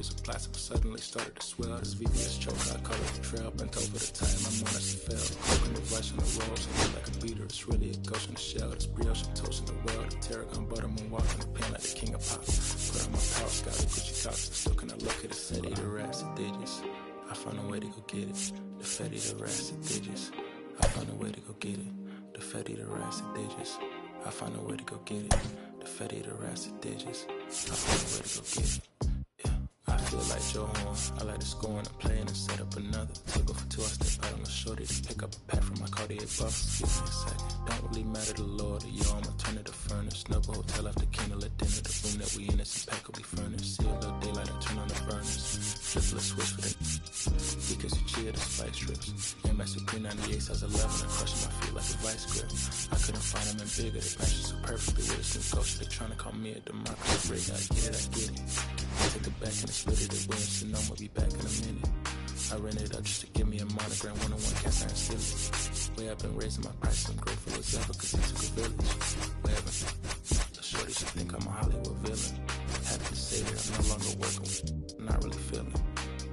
razor plastic suddenly started to swell. This VVS choke, I call it the trail. Bent over the time, my monitor fell. Cooking the rice on the roll, so look like a beater. It's really a ghost in the shell. This brioche and toast in the well. The tarragon butter moon walking the pen like the king of pop. Put on my power scout, the Gucci Cox. Still can I look at the city, the rats, the digits. I found a way to go get it. The fatty, the rats, the digits. I found a way to go get it. The fatty, the rats, the digits. I found a way to go get it. The fatty, the rats, the digits. I found a way to go get it. I feel like Joe Horn. I like to score and play and set up another. Take off for two, I step out on the shorty to pick up a pack from my Cartier box. Give me a second. Don't really matter the Lord. Yo, I'ma turn it to furnace. Snuggle hotel after candle at dinner. The room that we in is impeccably furnished. See a little daylight, I turn on the burners. Flip a switch for the because you cheer the spice strips. And my Supreme 98 size 11. I crush my feet like a vice grip. I couldn't find them in bigger. They match so perfectly with a new ghost. They trying to call me a democracy break. I get it, I get it. I take it back and it's split it at Williamson. I'ma be back in a minute. I ran it up just to give me a monogram. One-on-one cast iron skillet. Way I've been raising my price. I'm grateful as ever cause it took a village. Way I've been the shorty should think I'm a Hollywood villain. Happy to say that I'm no longer working with not really feeling.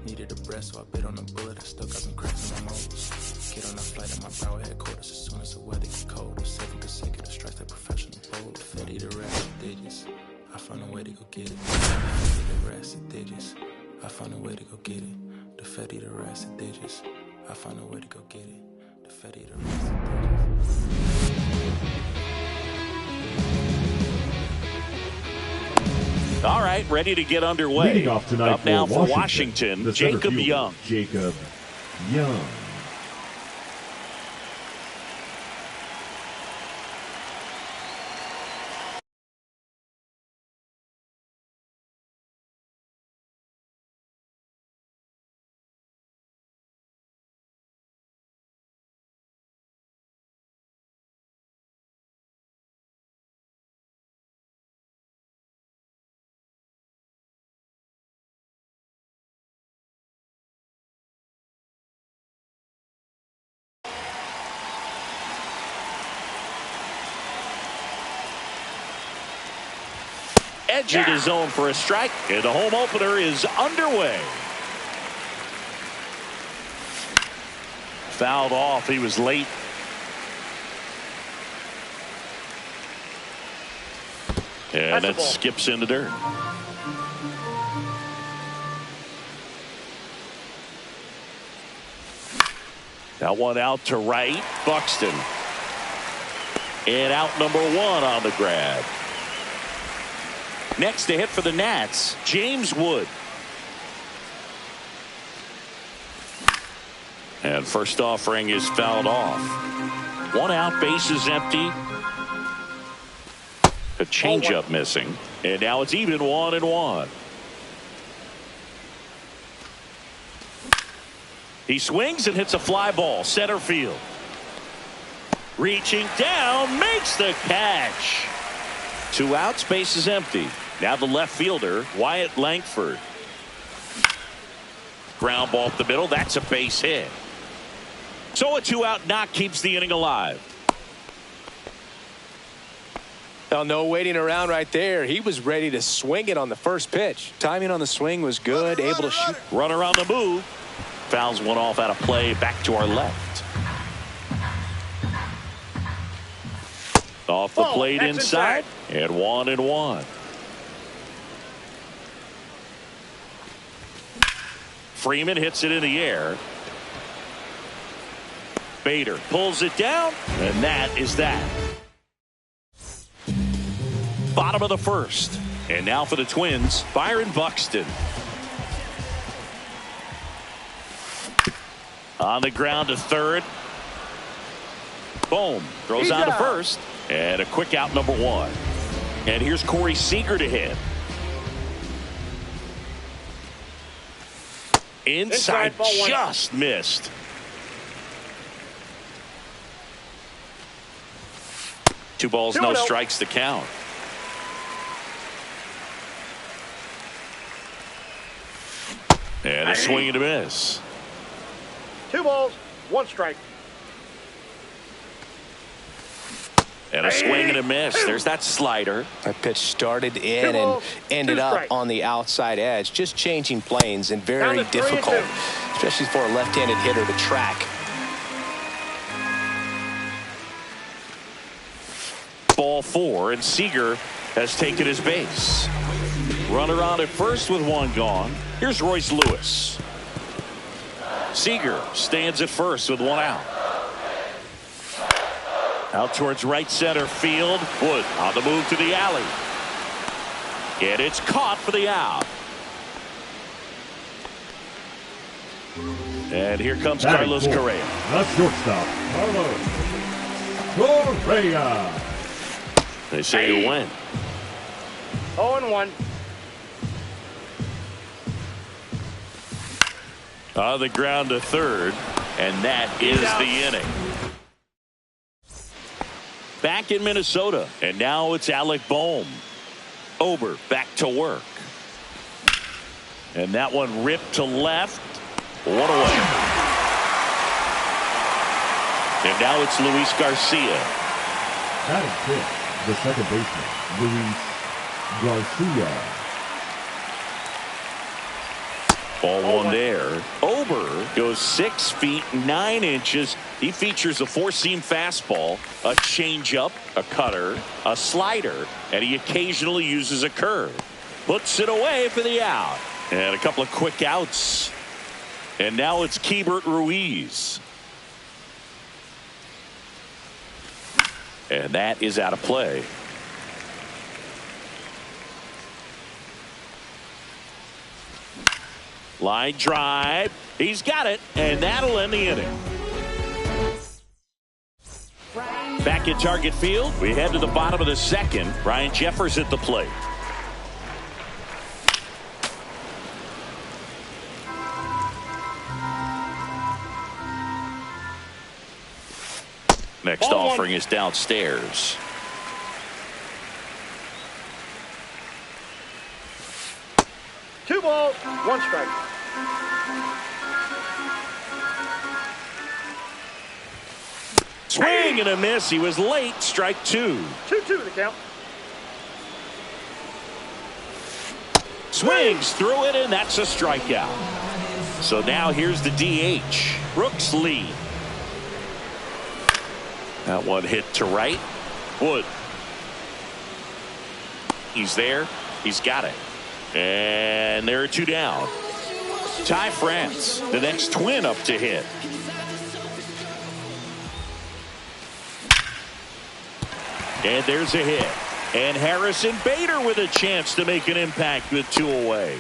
Needed a breath so I bit on a bullet. I still got some cracks in my moles. Get on a flight at my power headquarters as soon as the weather gets cold. 7 consecutive strikes that professional bold. Fed eater rats and digits. I found a way to go get it. Fed eater rats and digits. I found a way to go get it. The fed eater rats and digits. I found a way to go get it. The fed eater rats and digits. All right, ready to get underway. Leading off tonight up now for Washington, Jacob Young. Jacob Young. Edged his zone for a strike, and the home opener is underway. Fouled off. He was late. And it skips into dirt. That one out to right. Buxton. And out number 1 on the grab. Next to hit for the Nats, James Wood. And first offering is fouled off. 1 out, bases empty. A changeup missing. And now it's even 1-1. He swings and hits a fly ball, center field. Reaching down, makes the catch. 2 outs, base is empty. Now the left fielder, Wyatt Langford. Ground ball up the middle. That's a base hit. So a 2-out knock keeps the inning alive. Well, no waiting around right there. He was ready to swing it on the first pitch. Timing on the swing was good. Able to shoot. Runner on the move. Fouls one off out of play. Back to our left. Off the plate inside. And 1-1. Freeman hits it in the air. Bader pulls it down, and that is that. Bottom of the first. And now for the Twins, Byron Buxton. On the ground to third. Boom. Throws on to first. And a quick out number 1. And here's Corey Seager to hit. Inside just missed. Two balls, no strikes to count. And a swing and a miss. 2 balls, 1 strike. And a swing and a miss. There's that slider. That pitch started in and ended up on the outside edge. Just changing planes and very difficult, especially for a left-handed hitter to track. Ball 4, and Seager has taken his base. Runner on at first with one gone. Here's Royce Lewis. Seager stands at first with one out. Out towards right center field. Wood on the move to the alley. And it's caught for the out. And here comes Carlos Correa. The shortstop, Carlos Correa. They say you win. 0-1. On the ground to third. And that is the inning. Back in Minnesota. And now it's Alec Bohm. Ober back to work. And that one ripped to left. One away. And now it's Luis Garcia. Batting fifth, the second baseman, Luis Garcia. Ball one there. Ober goes 6 feet 9 inches. He features a four-seam fastball, a changeup, a cutter, a slider, and he occasionally uses a curve. Puts it away for the out. And a couple of quick outs. And now it's Keibert Ruiz. And that is out of play. Line drive. He's got it. And that'll end the inning. Back at Target Field, we head to the bottom of the second. Ryan Jeffers at the plate. Next offering is downstairs. Two balls, one strike. Swing and a miss. He was late. Strike two. 2-2 the count. Swings through it, and that's a strikeout. So now here's the DH, Brooks Lee. That one hit to right. Wood. He's there. He's got it. And there are two down. Ty France, the next Twin up to hit. And there's a hit. And Harrison Bader with a chance to make an impact with two away.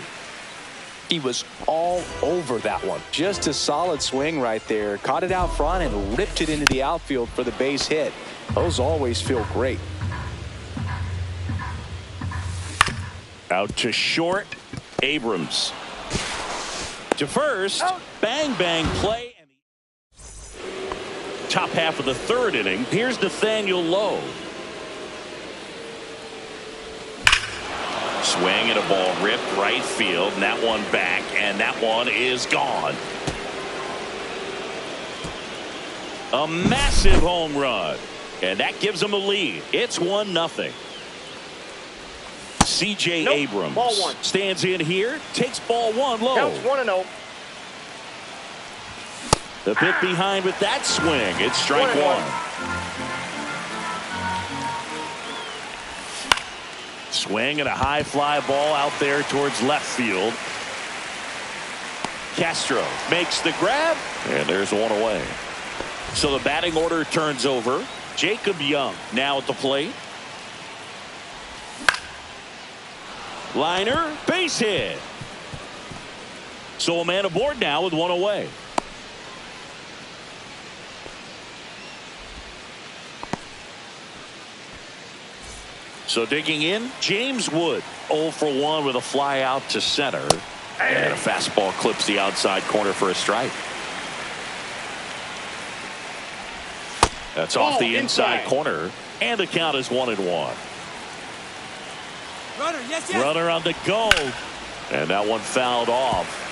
He was all over that one. Just a solid swing right there. Caught it out front and ripped it into the outfield for the base hit. Those always feel great. Out to short. Abrams. To first. Bang, bang play. And top half of the third inning. Here's Nathaniel Lowe. Swing and a ball ripped right field, and that one back, and that one is gone. A massive home run, and that gives them a lead. It's 1-0. C.J. Abrams ball one. stands in here, takes ball one low. Counts 1-0. The bit behind with that swing. It's strike one. Swing and a high fly ball out there towards left field. Castro makes the grab, and there's one away. So the batting order turns over. Jacob Young now at the plate. Liner, base hit. So a man aboard now with one away. So digging in, James Wood, 0 for 1 with a fly out to center. And a fastball clips the outside corner for a strike. That's off the inside corner. And the count is 1-1. Runner, yes. Runner on the go. And that one fouled off.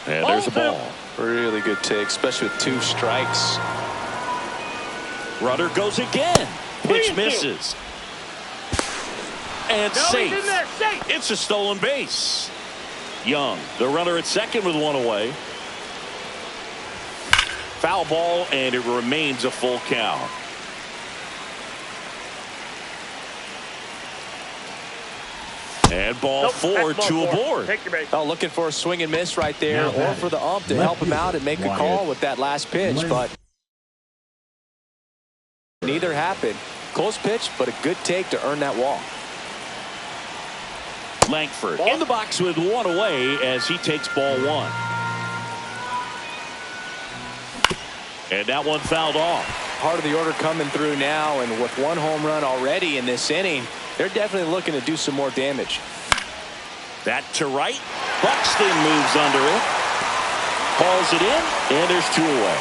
And there's a ball. Really good take, especially with 2 strikes. Runner goes again. Pitch misses. And safe. He's in there, safe. It's a stolen base. Young, the runner at second with 1 away. Foul ball, and it remains a full count. And ball 4, 2 aboard. Take your base. Oh, looking for a swing and miss right there, or for the ump to help him out and make a call with that last pitch, but neither happened. Close pitch, but a good take to earn that walk. Langford in the box with 1 away as he takes ball 1. And that one fouled off. Part of the order coming through now, and with 1 home run already in this inning, they're definitely looking to do some more damage. That to right. Buxton moves under it. Calls it in, and there's 2 away.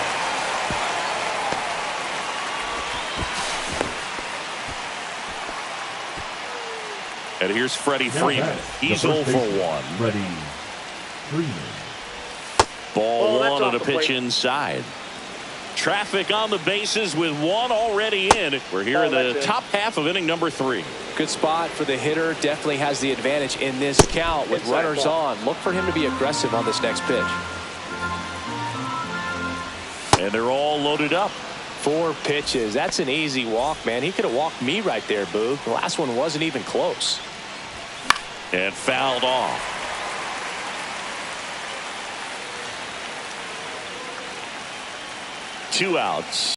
And here's Freddie Freeman. He's 0 for 1. Freddie Freeman. Ball 1 on a pitch inside. Traffic on the bases with 1 already in. We're here in the top half of inning number 3. Good spot for the hitter. Definitely has the advantage in this count with runners on. Look for him to be aggressive on this next pitch. And they're all loaded up. 4 pitches. That's an easy walk, man. He could have walked me right there, Boog. The last one wasn't even close. And fouled off. Two outs.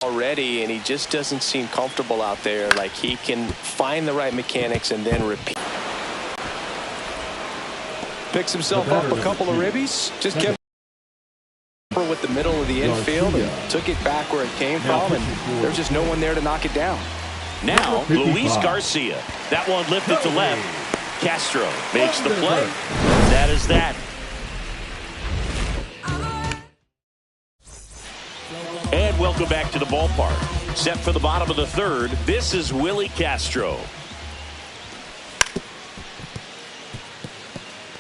Already, and he just doesn't seem comfortable out there. Like he can find the right mechanics and then repeat. Picks himself up a couple of ribbies. Just kept with the middle of the infield and took it back where it came from, and there's just no one there to knock it down. Now Luis Garcia. That one lifted to left. Castro makes the play. That is that. And welcome back to the ballpark. Set for the bottom of the 3rd. This is Willie Castro.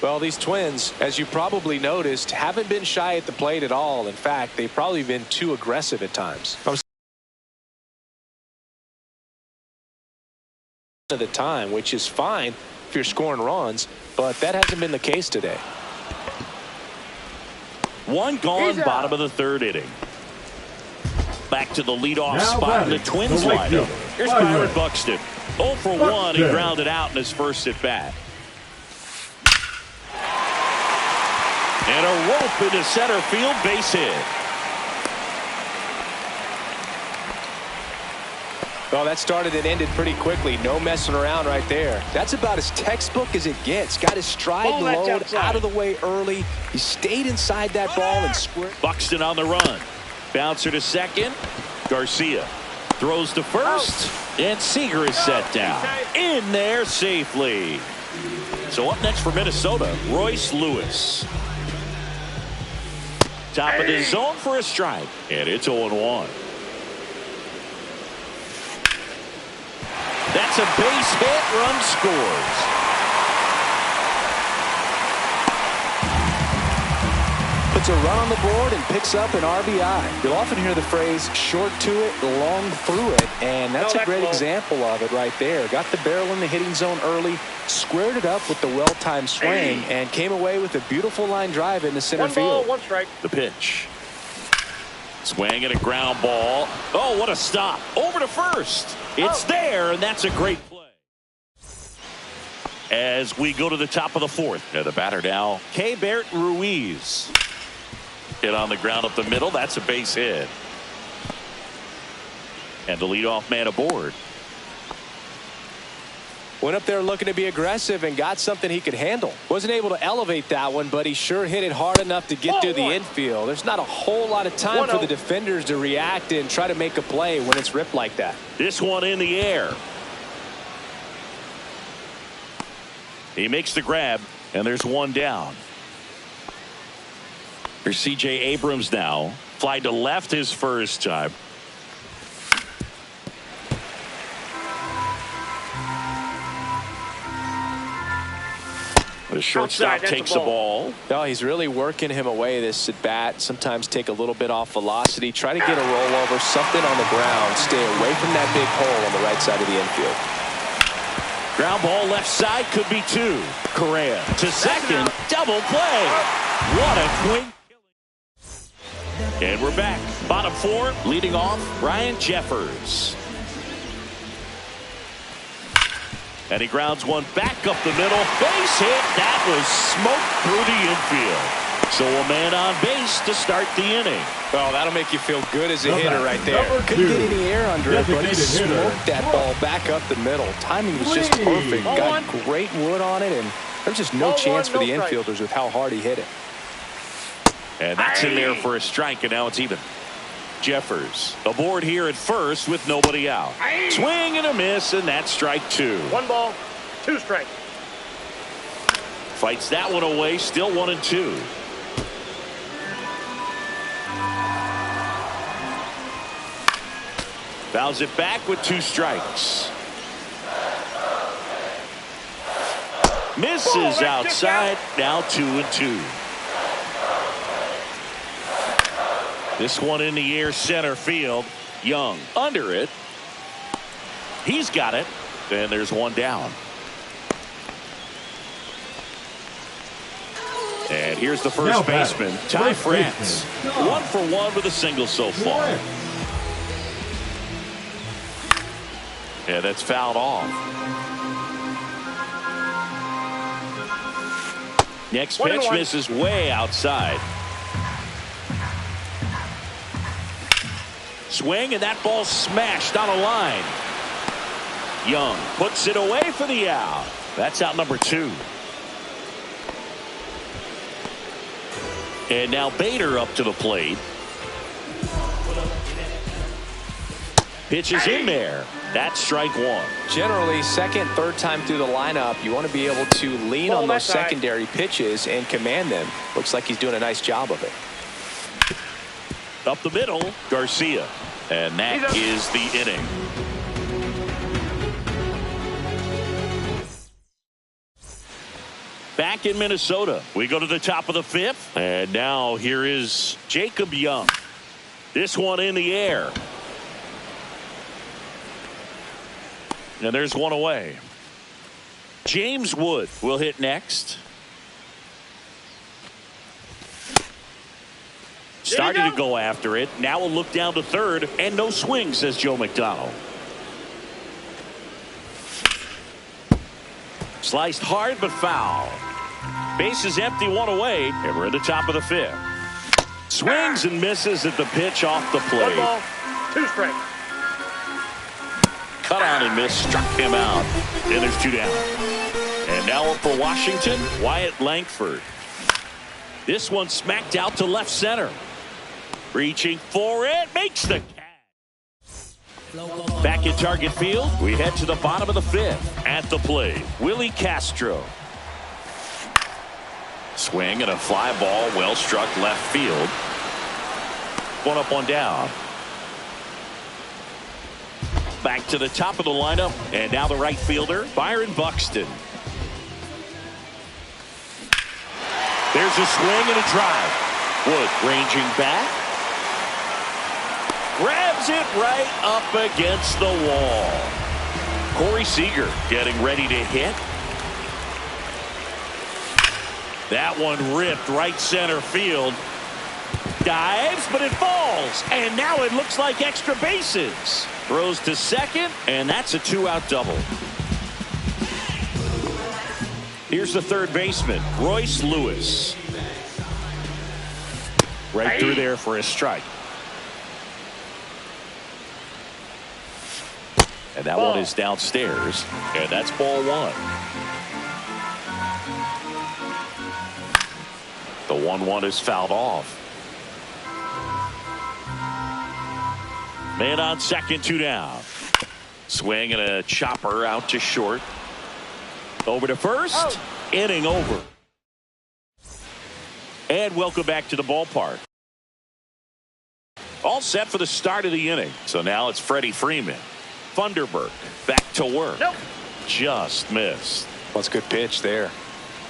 Well, these Twins, as you probably noticed, haven't been shy at the plate at all. In fact, they've probably been too aggressive at times. At the time, which is fine if you're scoring runs, but that hasn't been the case today. 1 gone, bottom of the 3rd inning. Back to the leadoff spot in the Twins lineup. Here's Byron Buxton. 0 for 1. He grounded out in his first at bat. And a rope into center field, base hit. Well, that started and ended pretty quickly. No messing around right there. That's about as textball as it gets. Got his stride and load out of the way early. He stayed inside that ball and squared. Buxton on the run. Bouncer to second. Garcia throws to first. And Seager is set down. In there safely. So up next for Minnesota, Royce Lewis. Top of the zone for a strike. And it's 0-1. That's a base hit. Run scores. Puts a run on the board and picks up an RBI. You'll often hear the phrase short to it, long through it, and that's a great example of it right there. Got the barrel in the hitting zone early, squared it up with the well-timed swing, and came away with a beautiful line drive into center field. 1 strike. The pitch. Swing and a ground ball. Oh, what a stop. Over to first. It's there, and that's a great play. As we go to the top of the 4th. The batter now, Jay31rodriguez. Hit on the ground up the middle. That's a base hit. And the leadoff man aboard. Went up there looking to be aggressive and got something he could handle. Wasn't able to elevate that one, but he sure hit it hard enough to get through the infield. There's not a whole lot of time for the defenders to react and try to make a play when it's ripped like that. This one in the air. He makes the grab, and there's 1 down. Here's C.J. Abrams now. Fly to left his first time. The shortstop takes the ball. Oh, he's really working him away this at bat. Sometimes take a little bit off velocity. Try to get a rollover, something on the ground. Stay away from that big hole on the right side of the infield. Ground ball left side, could be two. Correa to second. Double play. What a quick. And we're back. Bottom four, leading off, Ryan Jeffers. And he grounds one back up the middle. Base hit. That was smoked through the infield. So a man on base to start the inning. Well, that'll make you feel good as a hitter right there. Couldn't get any air under it, but he smoked that ball back up the middle. Timing was just perfect. Got great wood on it, and there's just no chance for the infielders with how hard he hit it. And that's in there for a strike, and now it's even. Jeffers aboard here at first with nobody out. Swing and a miss, and that's strike two. 1 ball, 2 strikes. Fights that one away, still 1-2. Fouls it back with 2 strikes. Misses outside, now 2-2. This one in the air, center field. Young under it. He's got it. And there's one down. And here's the first baseman, Ty France. 1 for 1 with a single so far. Yeah, that's fouled off. Next pitch misses way outside. Swing, and that ball smashed on a line. Young puts it away for the out. That's out number 2. And now Bader up to the plate. Pitch is in there. That's strike 1. Generally, second, third time through the lineup, you want to be able to lean on those secondary pitches and command them. Looks like he's doing a nice job of it. Up the middle, Garcia. And that is the inning. Back in Minnesota, we go to the top of the 5th. And now here is Jacob Young. This one in the air. And there's one away. James Wood will hit next. Starting to go after it. Now we'll look down to third. And no swing, says Joe McDonald. Sliced hard but foul. Base is empty, one away. And we're at the top of the 5th. Swings and misses at the pitch off the plate. 1 ball, 2 strikes. Cut on and miss, struck him out. And there's 2 down. And now up for Washington, Wyatt Langford. This one smacked out to left center. Reaching for it, makes the catch. Back in target field, we head to the bottom of the 5th. At the plate, Willie Castro. Swing and a fly ball, well struck left field. 1 up, 1 down. Back to the top of the lineup, and now the right fielder, Byron Buxton. There's a swing and a drive. Wood ranging back. Grabs it right up against the wall. Corey Seager getting ready to hit. That one ripped right center field. Dives, but it falls. And now it looks like extra bases. Throws to second, and that's a 2-out double. Here's the third baseman, Royce Lewis. Right through there for a strike. And that one is downstairs, and that's ball 1. The 1-1 is fouled off. Man on second, 2 down. Swing and a chopper out to short. Over to first. Inning over. And welcome back to the ballpark. All set for the start of the inning. So now it's Freddie Freeman. Funderburk back to work. Just missed. Well, it's a good pitch there.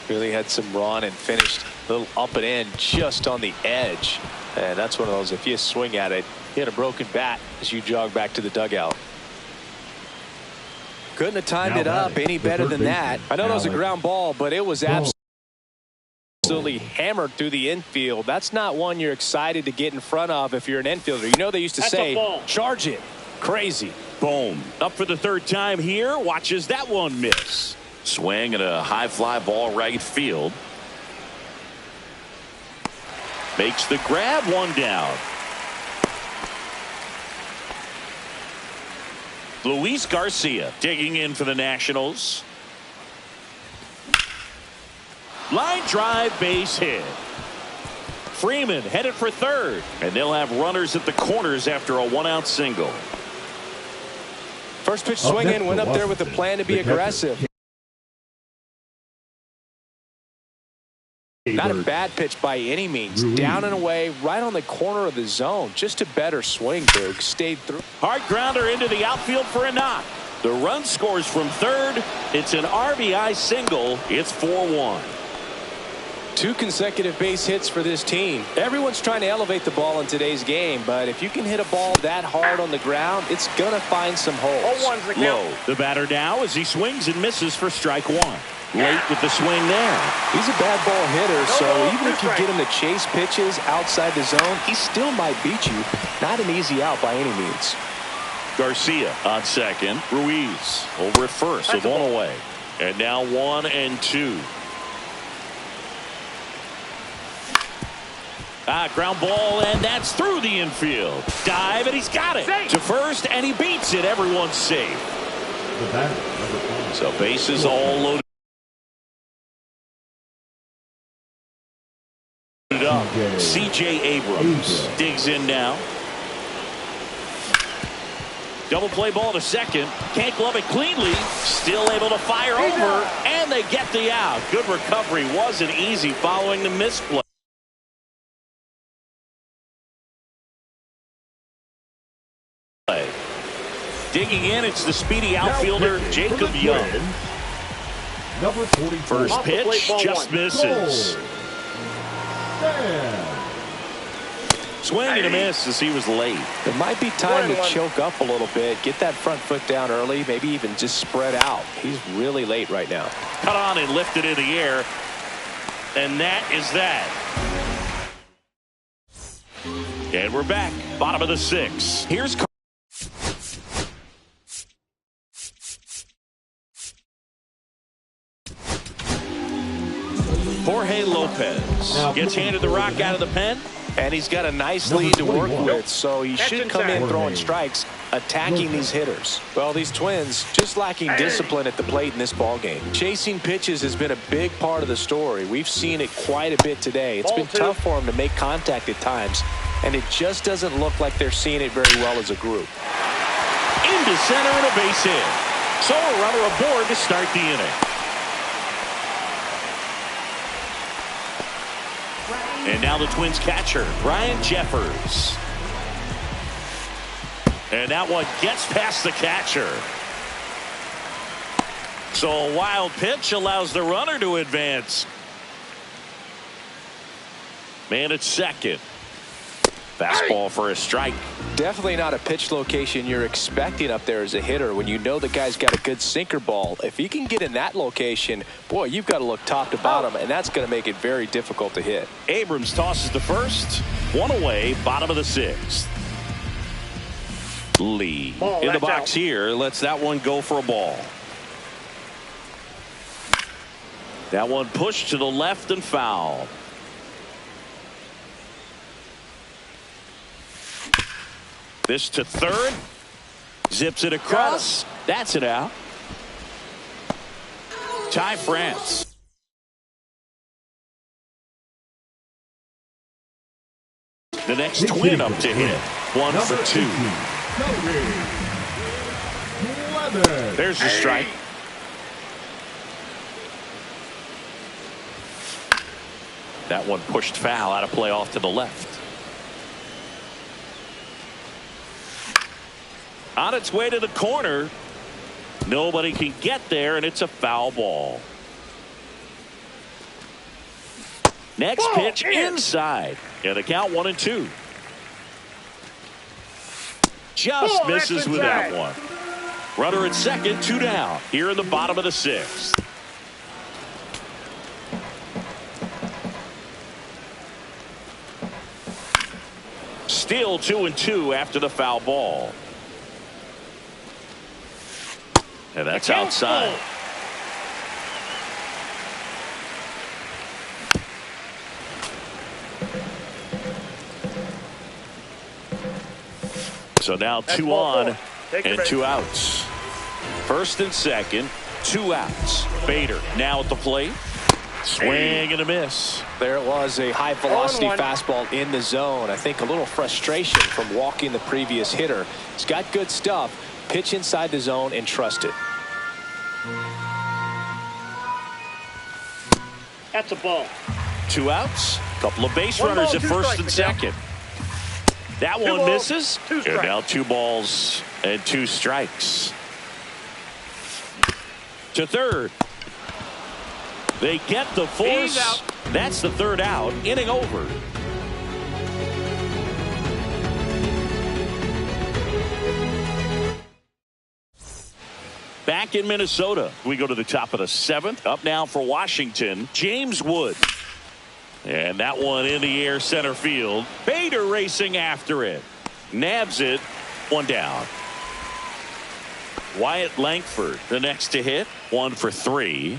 Really had some run and finished a little up and in just on the edge. And that's one of those, if you swing at it, hit a broken bat as you jog back to the dugout. Couldn't have timed it up any better than that. I know that was a ground ball, but it was absolutely hammered through the infield. That's not one you're excited to get in front of if you're an infielder. You know they used to say, charge it. Crazy. Boom. Up for the third time here. Watches that one miss. Swing at a high fly ball right field. Makes the grab, one down. Luis Garcia digging in for the Nationals. Line drive, base hit. Freeman headed for third, and they'll have runners at the corners after a one-out single. First pitch swinging, went up there with a plan to be aggressive. Not a bad pitch by any means. Down and away, right on the corner of the zone. Just a better swing, Boog. Stayed through. Hard grounder into the outfield for a knock. The run scores from third. It's an RBI single. It's 4-1. 2 consecutive base hits for this team. Everyone's trying to elevate the ball in today's game, but if you can hit a ball that hard on the ground, it's going to find some holes. Low. The batter now as he swings and misses for strike one. Late with the swing there. He's a bad ball hitter, so even if you get him to chase pitches outside the zone, he still might beat you. Not an easy out by any means. Garcia on second. Ruiz over at first with one away. And now 1-2. Ground ball, and that's through the infield. Dive, and he's got it. To first, and he beats it. Everyone's safe. So bases all loaded up. C.J. Abrams digs in now. Double play ball to second. Can't glove it cleanly. Still able to fire over, and they get the out. Good recovery. Wasn't easy following the misplay. Digging in, it's the speedy outfielder Jacob Young. Number 44. First pitch just misses. Swing and a miss as he was late. It might be time to choke up a little bit, get that front foot down early, maybe even just spread out. He's really late right now. Cut on and lifted in the air, and that is that. And we're back, bottom of the 6th. Here's Jorge Lopez gets handed the rock out of the pen, and he's got a nice lead to work with, so he should come in throwing strikes, attacking these hitters. Well, these Twins just lacking discipline at the plate in this ball game. Chasing pitches has been a big part of the story. We've seen it quite a bit today. It's been tough for them to make contact at times, and it just doesn't look like they're seeing it very well as a group. Into center and a base hit. So a runner aboard to start the inning. And now the Twins catcher, Brian Jeffers. And that one gets past the catcher. So a wild pitch allows the runner to advance. Man at second. Fastball for a strike. Definitely not a pitch location you're expecting up there as a hitter when you know the guy's got a good sinker ball. If he can get in that location, boy, you've got to look top to bottom, and that's going to make it very difficult to hit. Abrams tosses the first. One away, bottom of the 6th. Lee in the box here. Lets that one go for a ball. That one pushed to the left and foul. This to third. Zips it across. That's it out. Ty France. The next Twin up to hit. 1 for 2. There's the strike. That one pushed foul out of play off to the left. On its way to the corner. Nobody can get there, and it's a foul ball. Next pitch inside. And the count 1-2. Just misses with that one. Runner at second, 2 down. Here in the bottom of the 6th. Still 2-2 after the foul ball. And that's outside. So now 2 on and 2 outs. First and second, 2 outs. Bader now at the plate. Swing and a miss. There it was, a high velocity fastball in the zone. I think a little frustration from walking the previous hitter. He's got good stuff. Pitch inside the zone and trust it. That's a ball. 2 outs. Couple of base runners at first and second. That one misses. And now 2 balls and 2 strikes. To third. They get the force. That's the 3rd out. Inning over. Back in Minnesota, we go to the top of the 7th. Up now for Washington, James Wood. And that one in the air center field. Bader racing after it. Nabs it. 1 down. Wyatt Langford, the next to hit. 1 for 3.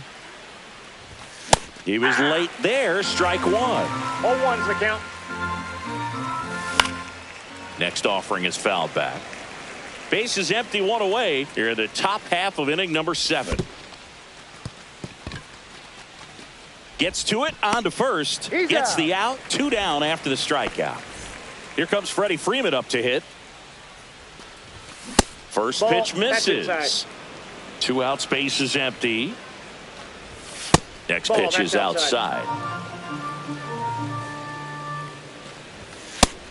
He was late there. Strike 1. 0-1's the count. Next offering is fouled back. Base is empty, 1 away. Here in the top half of inning number 7. Gets to it, on to first. Gets the out, 2 down after the strikeout. Here comes Freddie Freeman up to hit. First pitch misses. 2 outs, base is empty. Next pitch is outside.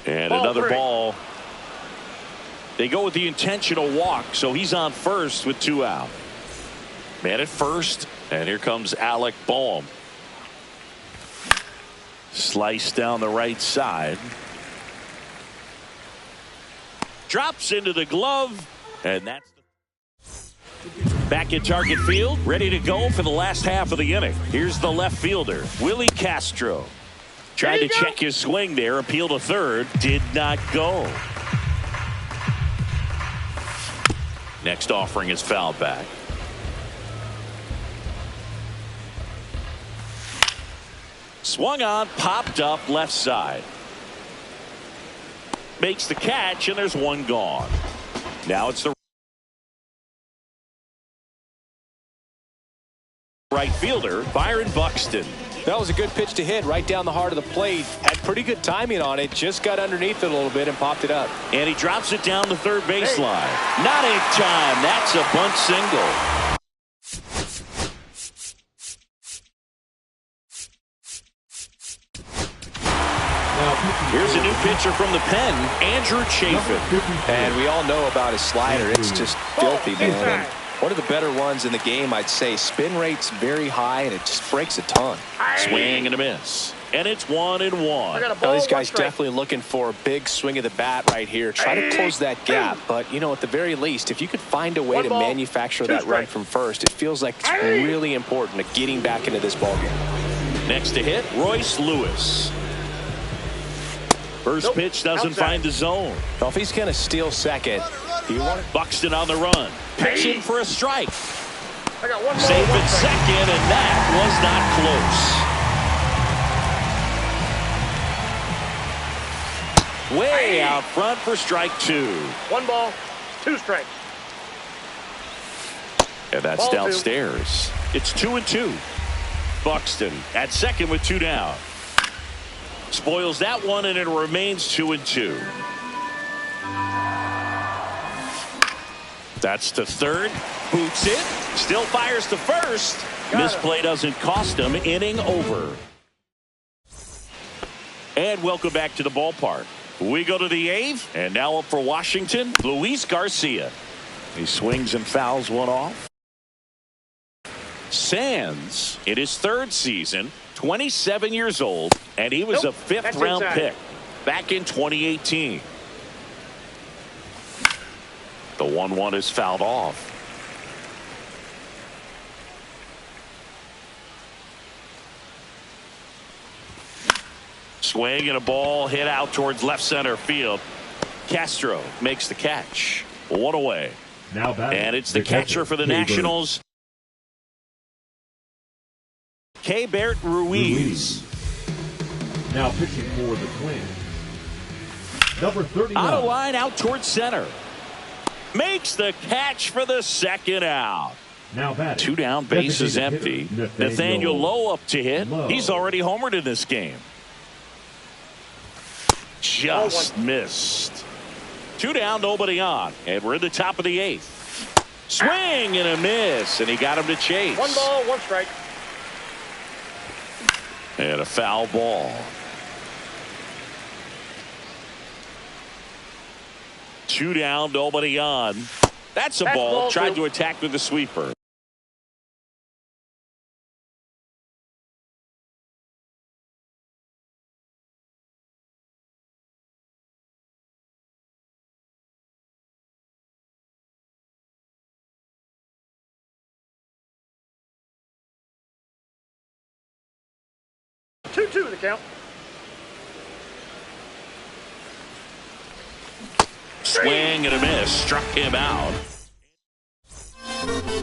And another ball. They go with the intentional walk, so he's on first with 2 out. Man at first, and here comes Alec Boehm. Slice down the right side. Drops into the glove, and that's back in target field, ready to go for the last half of the inning. Here's the left fielder, Willie Castro. Tried to check his swing there, appeal to third, did not go. Next offering is fouled back. Swung on, popped up left side. Makes the catch, and there's 1 gone. Now it's the right fielder, Byron Buxton. That was a good pitch to hit right down the heart of the plate. Had pretty good timing on it. Just got underneath it a little bit and popped it up. And he drops it down the third baseline. Not in time. That's a bunt single. Here's a new pitcher from the pen, Andrew Chafin. And we all know about his slider. It's just filthy, man. And one of the better ones in the game, I'd say. Spin rate's very high, and it just breaks a ton. Swing and a miss. And it's 1-1. Now, these guys definitely looking for a big swing of the bat right here. Try to close that gap. But, you know, at the very least, if you could find a way to manufacture that run from first, it feels like it's really important to getting back into this ballgame. Next to hit, Royce Lewis. First pitch doesn't find the zone. Well, if he's going to steal second, you want Buxton on the run. Pitching for a strike. I got 1 ball, Safe 1 at strike. second, and that was not close. Way out front for strike 2. 1 ball, 2 strikes. And that's Ball downstairs. 2. It's 2-2. Buxton at second with 2 down. Spoils that one, and it remains 2-2. That's to third. Boots it. Still fires to first. Misplay doesn't cost him. Inning over. And welcome back to the ballpark. We go to the 8th, and now up for Washington, Luis Garcia. He swings and fouls one off. Sands, in his 3rd season, 27 years old, and he was a fifth-round pick back in 2018. The 1-1 is fouled off. Swing and a ball hit out towards left center field. Castro makes the catch. 1 away. Now and it's the catcher for the Nationals, Jay31rodriguez. Now pitching for the Twins, number 39. On a line out towards center. Makes the catch for the second out. Now batting, 2 down, base is empty. Nathaniel Lowe up to hit. He's already homered in this game. Just missed. 2 down, nobody on, and we're in the top of the 8th. Swing and a miss, and he got him to chase. 1 ball, 1 strike. And a foul ball. 2 down, nobody on. That's a ball. Tried to attack with the sweeper. Two the count. Swing and a miss. Struck him out.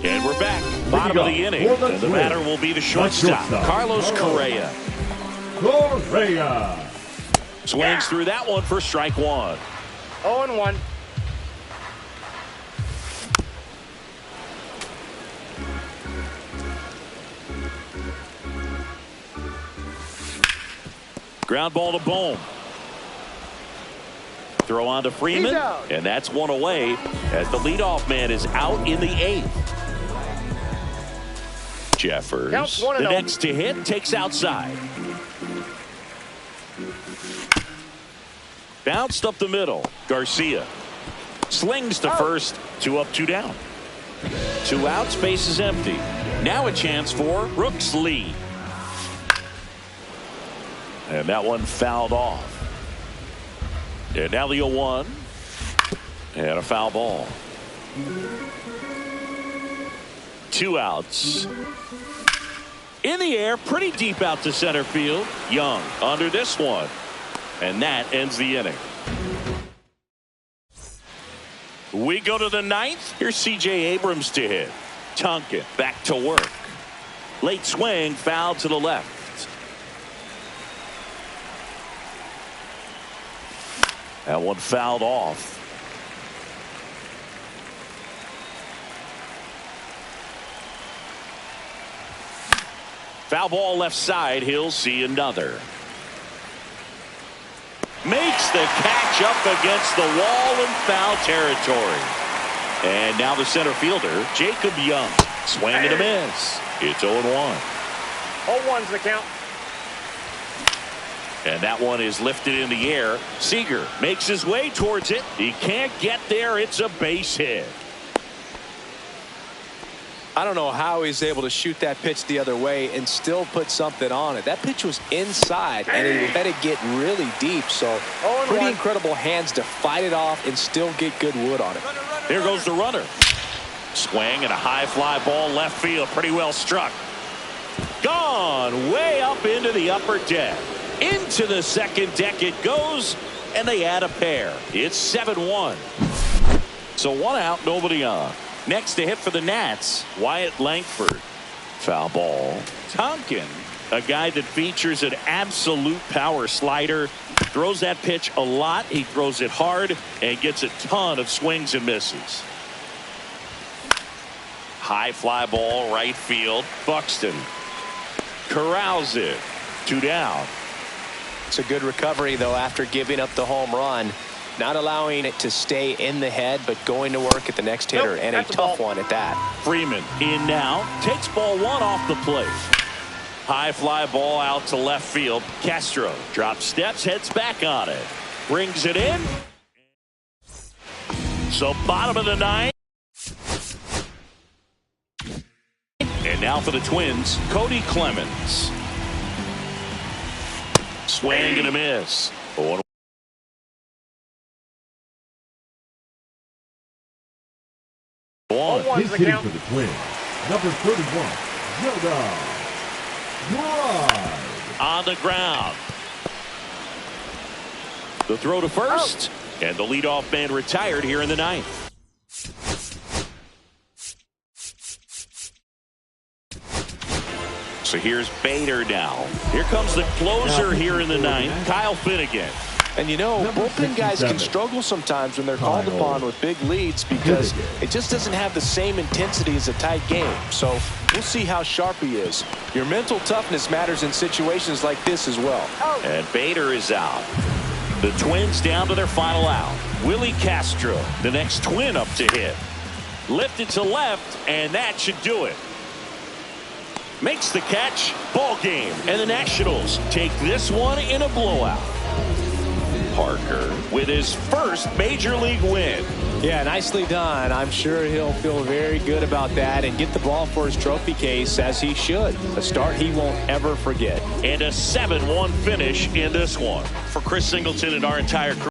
And we're back. Bottom of the inning. And the batter will be the shortstop, Carlos Correa. Swings through that one for strike 1. 0-1. Ground ball to Bohm. Throw on to Freeman, and that's 1 away as the leadoff man is out in the 8th. Jeffers, the next to hit, takes outside. Bounced up the middle. Garcia slings to first. 2 up, 2 down. 2 outs, base is empty. Now a chance for Brooks Lee. And that one fouled off. And now the 0-1. And a foul ball. 2 outs. In the air, pretty deep out to center field. Young under this one. And that ends the inning. We go to the 9th. Here's C.J. Abrams to hit. Tonkin back to work. Late swing, foul to the left. That one fouled off. Foul ball left side. He'll see another. Makes the catch up against the wall in foul territory. And now the center fielder, Jacob Young. Swing and a miss. It's 0-1. 0-1's the count. And that one is lifted in the air. Seager makes his way towards it. He can't get there. It's a base hit. I don't know how he's able to shoot that pitch the other way and still put something on it. That pitch was inside, and he let it get really deep. So pretty incredible hands to fight it off and still get good wood on it. There goes the runner. Swing and a high fly ball left field. Pretty well struck. Gone way up into the upper deck. Into the second deck it goes, and they add a pair. It's 7-1. So 1 out, nobody on. Next to hit for the Nats, Wyatt Langford. Foul ball. Tonkin, a guy that features an absolute power slider. Throws that pitch a lot. He throws it hard and gets a ton of swings and misses. High fly ball, right field. Buxton corrals it. 2 down. It's a good recovery, though, after giving up the home run. Not allowing it to stay in the head, but going to work at the next hitter, and a tough one at that. Freeman in now. Takes ball 1 off the plate. High fly ball out to left field. Castro drops steps, heads back on it. Brings it in. So bottom of the 9th. And now for the Twins, Cody Clemens. Swing and a miss. 0-1. His hitting for the Twins, number 31, Jay31rodriguez. On the ground. The throw to first. And the leadoff man retired here in the ninth. So here's Bader now. Here comes the closer here in the ninth, Kyle Finnegan. And you know, bullpen guys can struggle sometimes when they're called upon with big leads because it just doesn't have the same intensity as a tight game. So we'll see how sharp he is. Your mental toughness matters in situations like this as well. And Bader is out. The Twins down to their final out. Willie Castro, the next Twin up to hit. Lifted to left, and that should do it. Makes the catch. Ball game. And the Nationals take this one in a blowout. Parker with his first major league win. Yeah, nicely done. I'm sure he'll feel very good about that and get the ball for his trophy case as he should. A start he won't ever forget. And a 7-1 finish in this one. For Chris Singleton and our entire crew.